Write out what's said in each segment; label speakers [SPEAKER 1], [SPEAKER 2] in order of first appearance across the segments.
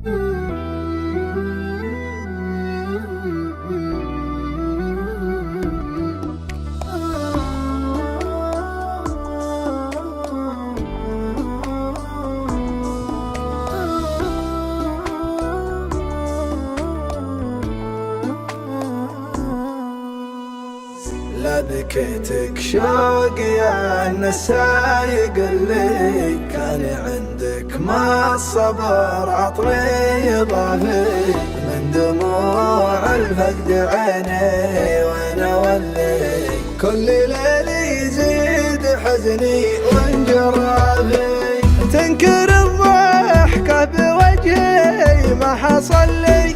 [SPEAKER 1] لا بكيتك شوق يا النسايق اللي كان عندك ما الصبر عطري ضافي من دموع الفقد عيني وانا ولي كل ليل يزيد حزني وانجرافي تنكر الضحكة بوجهي ما حصل لي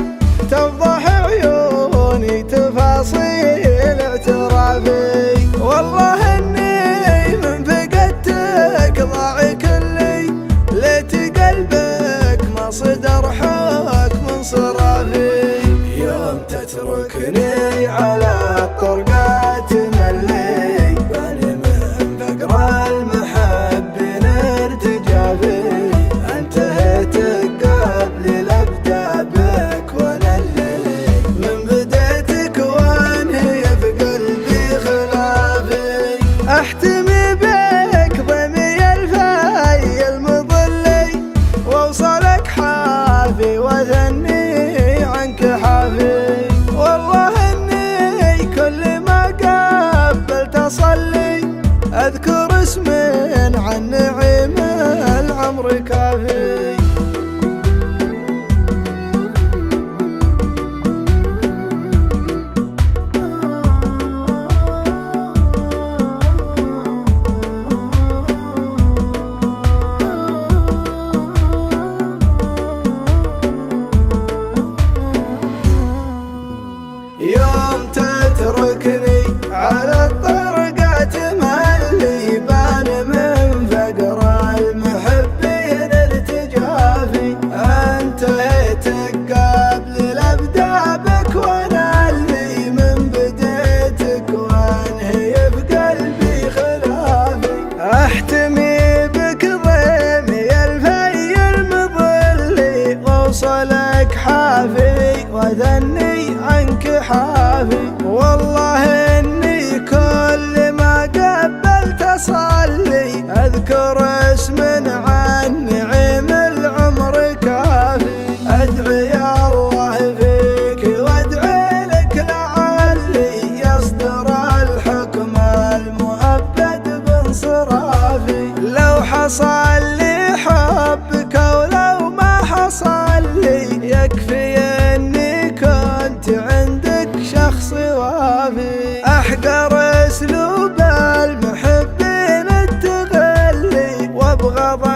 [SPEAKER 1] تفضح عيوني تفاصيل اعترافي والله اني من فقدتك ضاع كلي ليت قلبك ما صدر حكم صرافي يوم تتركني على الطرقات ملي باني من فقر المحب ارتجافي انتهيت قبل الابدا بك وانا اللي من بديتك وانهي في قلبي خلافي احتمي بك ضمي الفاي المظلي واوصلك حافي واثني عنك حافي والله اني كل ما قبلت اصلي اذكر اسم عن نعيم العمر كافي يوم تتركني على الطرقات مهلي بان من فقر المحبين ارتجافي انتهيتك قبل الابدا بك وانا اللي من بديتك وانهي في قلبي خلافي احتمي بك ضيمي الفي المظلي واوصلك حافي واذني عنك حافي والله اني كل ما قبلت اصلي اذكر اسم عن نعيم العمر كافي ادعي يا الله فيك وادعي لك لعلي يصدر الحكم المؤبد بانصرافي لو حصل لي حبك ولو ما حصل لي يكفي اني كنت عندك شخص وافي احقر اسلوب المحبين التغلي وابغض